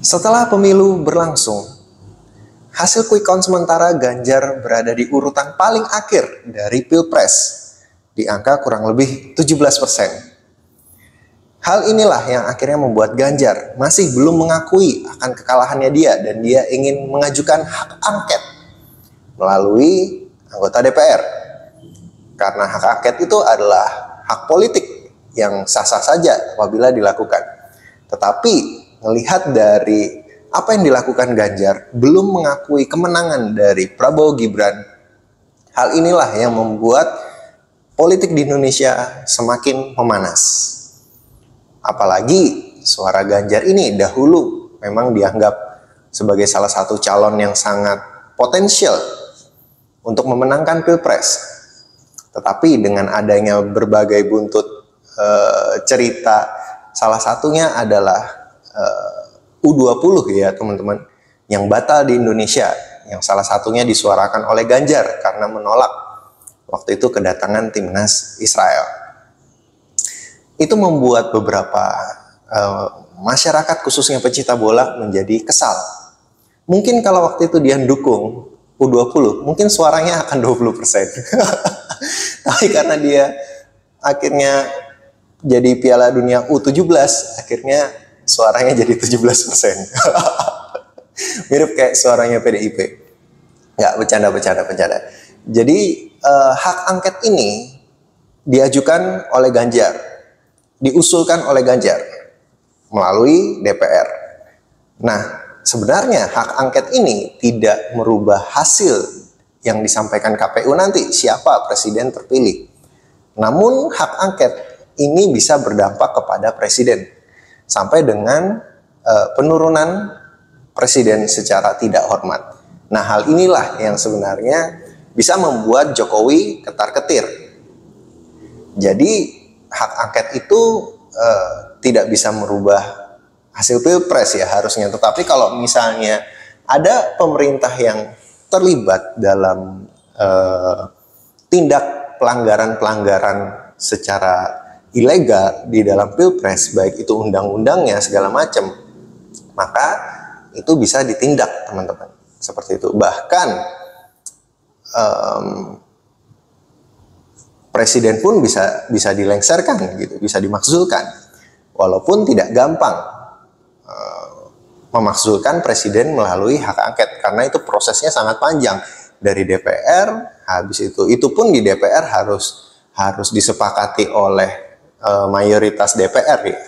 Setelah pemilu berlangsung, hasil quick count sementara Ganjar berada di urutan paling akhir dari Pilpres, di angka kurang lebih 17%. Hal inilah yang akhirnya membuat Ganjar masih belum mengakui akan kekalahannya dia dan dia ingin mengajukan hak angket melalui anggota DPR. Karena hak angket itu adalah hak politik yang sah-sah saja apabila dilakukan. Tetapi melihat dari apa yang dilakukan Ganjar belum mengakui kemenangan dari Prabowo Gibran, hal inilah yang membuat politik di Indonesia semakin memanas. Apalagi suara Ganjar ini dahulu memang dianggap sebagai salah satu calon yang sangat potensial untuk memenangkan Pilpres. Tetapi dengan adanya berbagai buntut cerita, salah satunya adalah U20 ya teman-teman, yang batal di Indonesia, yang salah satunya disuarakan oleh Ganjar karena menolak waktu itu kedatangan timnas Israel. Itu membuat beberapa masyarakat khususnya pecinta bola menjadi kesal. Mungkin kalau waktu itu dia dukung U20, mungkin suaranya akan 20%. Tapi karena dia akhirnya jadi Piala Dunia U17, akhirnya suaranya jadi 17%. Mirip kayak suaranya PDIP. Nggak, bercanda. Jadi hak angket ini diajukan oleh Ganjar, diusulkan oleh Ganjar melalui DPR. Nah, sebenarnya hak angket ini tidak merubah hasil yang disampaikan KPU nanti siapa presiden terpilih. Namun hak angket ini bisa berdampak kepada presiden sampai dengan penurunan presiden secara tidak hormat. Nah, hal inilah yang sebenarnya bisa membuat Jokowi ketar-ketir. Jadi hak angket itu tidak bisa merubah hasil Pilpres ya harusnya. Tetapi kalau misalnya ada pemerintah yang terlibat dalam tindak pelanggaran secara ilegal di dalam Pilpres, baik itu undang-undangnya segala macam, maka itu bisa ditindak teman-teman. Seperti itu. Bahkan presiden pun bisa dilengsarkan gitu, bisa dimakzulkan. Walaupun tidak gampang memakzulkan presiden melalui hak angket karena itu prosesnya sangat panjang dari DPR. Habis itu pun di DPR harus disepakati oleh mayoritas DPR ya.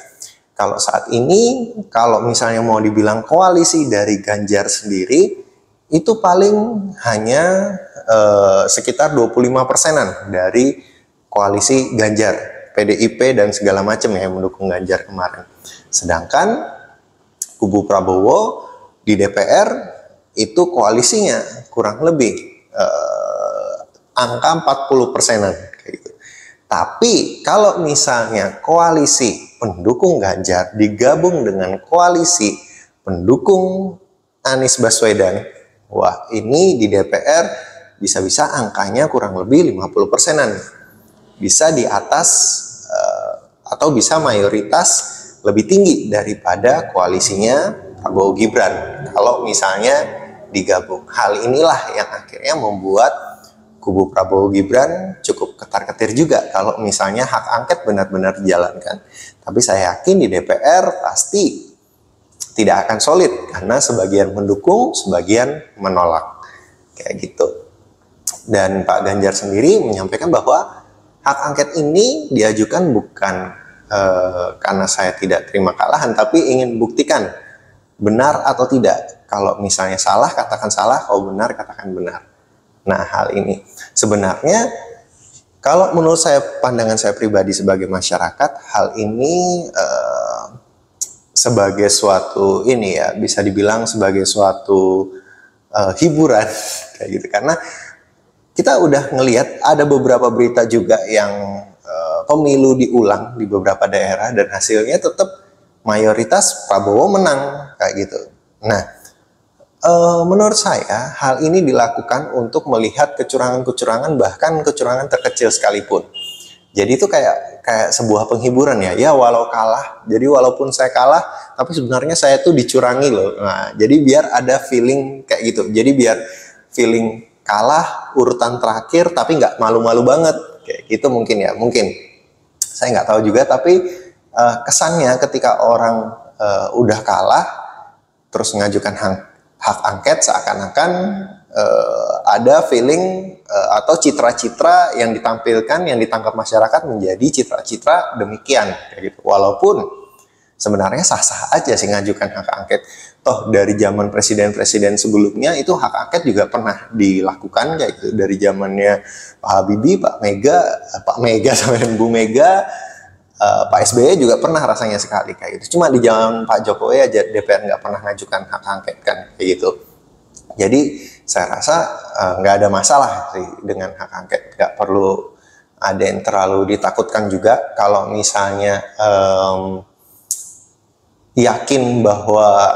Kalau saat ini kalau misalnya mau dibilang koalisi dari Ganjar sendiri itu paling hanya sekitar 25%-an dari koalisi Ganjar, PDIP dan segala macam yang mendukung Ganjar kemarin. Sedangkan kubu Prabowo di DPR itu koalisinya kurang lebih angka 40%-an kayak gitu. Tapi kalau misalnya koalisi pendukung Ganjar digabung dengan koalisi pendukung Anies Baswedan, wah ini di DPR bisa-bisa angkanya kurang lebih 50%-an. Bisa di atas atau bisa mayoritas lebih tinggi daripada koalisinya Prabowo Gibran kalau misalnya digabung. Hal inilah yang akhirnya membuat kubu Prabowo Gibran cukup ketar-ketir juga kalau misalnya hak angket benar-benar dijalankan. Tapi saya yakin di DPR pasti tidak akan solid karena sebagian mendukung, sebagian menolak. Kayak gitu. Dan Pak Ganjar sendiri menyampaikan bahwa hak angket ini diajukan bukan karena saya tidak terima kalahan, tapi ingin buktikan benar atau tidak. Kalau misalnya salah, katakan salah. Kalau benar, katakan benar. Nah, hal ini sebenarnya kalau menurut saya, pandangan saya pribadi sebagai masyarakat, hal ini sebagai suatu ini ya, bisa dibilang sebagai suatu hiburan kayak gitu. Karena kita udah ngelihat ada beberapa berita juga yang pemilu diulang di beberapa daerah dan hasilnya tetap mayoritas Prabowo menang kayak gitu. Nah, menurut saya hal ini dilakukan untuk melihat kecurangan-kecurangan, bahkan kecurangan terkecil sekalipun. Jadi itu kayak kayak sebuah penghiburan ya. Ya walau kalah, jadi walaupun saya kalah, tapi sebenarnya saya tuh dicurangi loh. Nah, jadi biar ada feeling kayak gitu. Jadi biar feeling kalah urutan terakhir, tapi nggak malu-malu banget. Kayak gitu mungkin ya, mungkin. Saya nggak tahu juga, tapi kesannya ketika orang udah kalah, terus mengajukan hak angket, seakan-akan ada feeling atau citra-citra yang ditampilkan, yang ditangkap masyarakat menjadi citra-citra demikian, kayak gitu. Walaupun sebenarnya sah-sah aja sih ngajukan hak angket. Toh dari zaman presiden-presiden sebelumnya itu hak angket juga pernah dilakukan kayak gitu. Dari zamannya Pak Habibie, Pak Mega sampai Bu Mega, Pak SBY juga pernah rasanya sekali kayak gitu. Cuma di zaman Pak Jokowi aja DPR nggak pernah ngajukan hak angket kan kayak gitu. Jadi saya rasa nggak ada masalah sih dengan hak angket, nggak perlu ada yang terlalu ditakutkan juga. Kalau misalnya yakin bahwa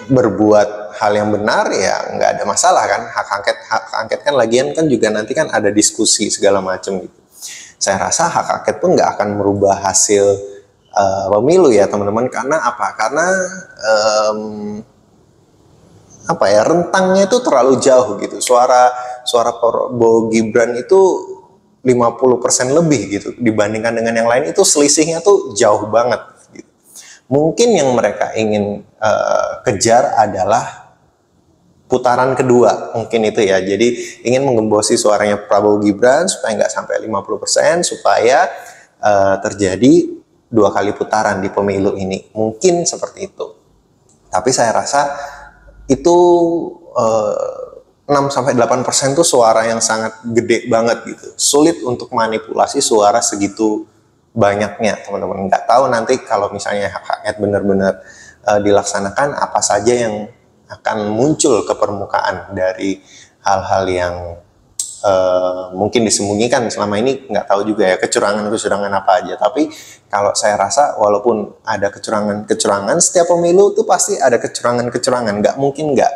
berbuat hal yang benar, ya nggak ada masalah kan. Hak angket kan lagian kan juga nanti kan ada diskusi segala macam gitu. Saya rasa hak angket pun nggak akan merubah hasil pemilu ya teman-teman. Karena apa? Karena rentangnya itu terlalu jauh gitu. Suara Prabowo Gibran itu 50% lebih gitu dibandingkan dengan yang lain, itu selisihnya tuh jauh banget gitu. Mungkin yang mereka ingin kejar adalah putaran kedua, mungkin itu ya. Jadi ingin menggembosi suaranya Prabowo Gibran supaya nggak sampai 50%, supaya terjadi 2 kali putaran di pemilu ini. Mungkin seperti itu. Tapi saya rasa itu 6-8% tuh suara yang sangat gede banget gitu. Sulit untuk manipulasi suara segitu banyaknya, teman-teman. Nggak tahu nanti kalau misalnya hak angket benar-benar dilaksanakan, apa saja yang akan muncul ke permukaan dari hal-hal yang mungkin disembunyikan selama ini. Nggak tahu juga ya kecurangan apa aja. Tapi kalau saya rasa walaupun ada kecurangan, setiap pemilu tuh pasti ada kecurangan, nggak mungkin nggak.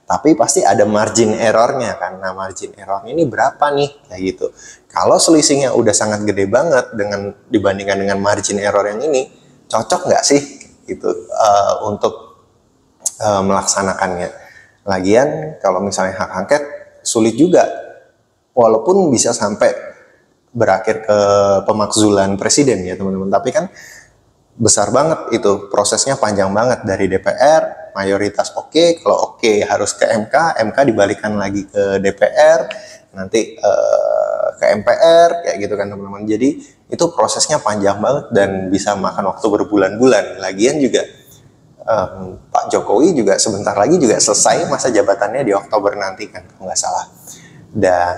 Tapi pasti ada margin errornya kan. Nah, margin errornya ini berapa nih kayak gitu. Kalau selisihnya udah sangat gede banget dibandingkan dengan margin error yang ini, cocok nggak sih gitu untuk melaksanakannya. Lagian kalau misalnya hak angket sulit juga, walaupun bisa sampai berakhir ke pemakzulan presiden ya teman-teman. Tapi kan besar banget itu, prosesnya panjang banget dari DPR, mayoritas oke, kalau oke harus ke MK dibalikan lagi ke DPR, nanti ke MPR kayak gitu kan teman-teman. Jadi itu prosesnya panjang banget dan bisa makan waktu berbulan-bulan. Lagian juga Pak Jokowi juga sebentar lagi juga selesai masa jabatannya di Oktober nanti kan kalau nggak salah. Dan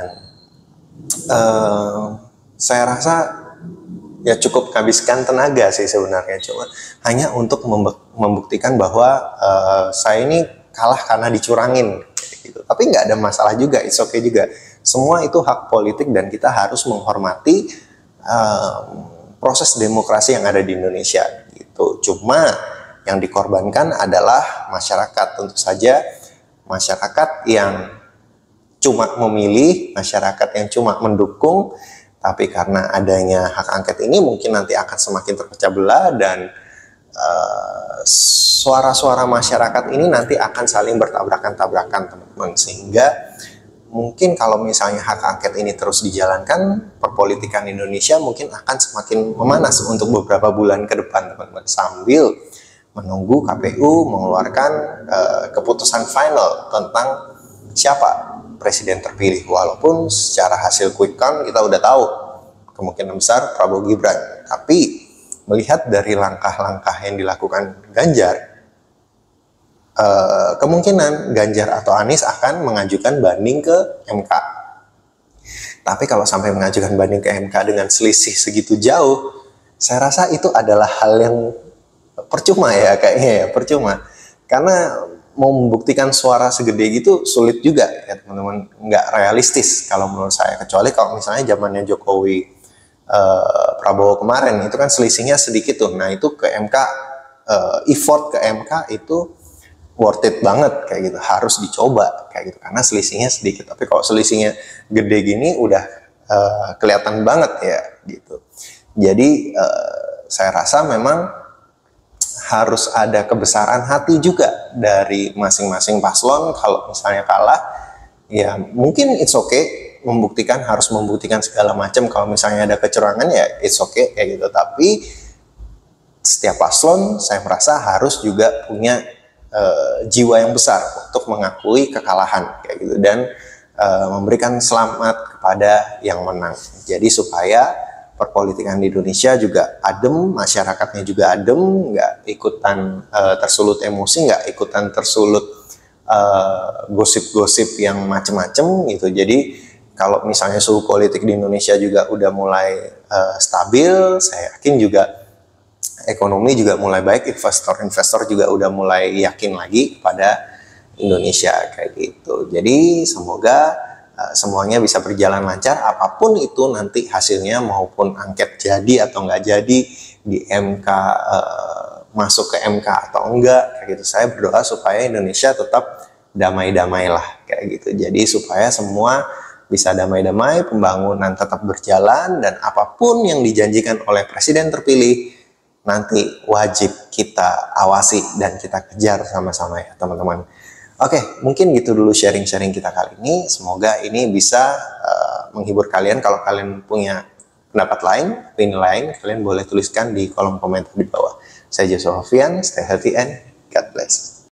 saya rasa ya cukup menghabiskan tenaga sih sebenarnya, cuma hanya untuk membuktikan bahwa saya ini kalah karena dicurangin gitu. Tapi nggak ada masalah juga, it's okay juga. Semua itu hak politik dan kita harus menghormati proses demokrasi yang ada di Indonesia gitu. Cuma yang dikorbankan adalah masyarakat, tentu saja masyarakat yang cuma memilih, masyarakat yang cuma mendukung. Tapi karena adanya hak angket ini mungkin nanti akan semakin terpecah belah dan suara-suara masyarakat ini nanti akan saling bertabrakan-tabrakan teman-teman. Sehingga mungkin kalau misalnya hak angket ini terus dijalankan, perpolitikan Indonesia mungkin akan semakin memanas untuk beberapa bulan ke depan teman-teman. Sambil menunggu KPU mengeluarkan keputusan final tentang siapa presiden terpilih, walaupun secara hasil quick count kita udah tahu kemungkinan besar Prabowo Gibran. Tapi melihat dari langkah-langkah yang dilakukan Ganjar, kemungkinan Ganjar atau Anies akan mengajukan banding ke MK. Tapi kalau sampai mengajukan banding ke MK dengan selisih segitu jauh, saya rasa itu adalah hal yang percuma ya, kayaknya ya percuma. Karena mau membuktikan suara segede gitu sulit juga ya teman-teman, nggak realistis kalau menurut saya. Kecuali kalau misalnya zamannya Jokowi Prabowo kemarin itu kan selisihnya sedikit tuh, nah itu ke MK, effort ke MK itu worth it banget kayak gitu, harus dicoba kayak gitu karena selisihnya sedikit. Tapi kalau selisihnya gede gini udah kelihatan banget ya gitu. Jadi saya rasa memang harus ada kebesaran hati juga dari masing-masing paslon. Kalau misalnya kalah, ya mungkin it's okay, harus membuktikan segala macam. Kalau misalnya ada kecurangan ya it's okay kayak gitu. Tapi setiap paslon saya merasa harus juga punya jiwa yang besar untuk mengakui kekalahan kayak gitu, dan memberikan selamat kepada yang menang. Jadi supaya perpolitikan di Indonesia juga adem, masyarakatnya juga adem, nggak ikutan tersulut emosi, nggak ikutan tersulut gosip-gosip yang macem-macem gitu. Jadi kalau misalnya suhu politik di Indonesia juga udah mulai stabil, saya yakin juga ekonomi juga mulai baik, investor-investor juga udah mulai yakin lagi pada Indonesia kayak gitu. Jadi semoga semuanya bisa berjalan lancar, apapun itu nanti hasilnya, maupun angket jadi atau nggak jadi, di MK masuk ke MK atau enggak kayak gitu. Saya berdoa supaya Indonesia tetap damai-damai lah kayak gitu. Jadi supaya semua bisa damai-damai, pembangunan tetap berjalan, dan apapun yang dijanjikan oleh presiden terpilih nanti wajib kita awasi dan kita kejar sama-sama ya teman-teman. Oke, mungkin gitu dulu sharing-sharing kita kali ini. Semoga ini bisa menghibur kalian. Kalau kalian punya pendapat lain, opini lain, kalian boleh tuliskan di kolom komentar di bawah. Saya Joshua Hovian, stay healthy and God bless.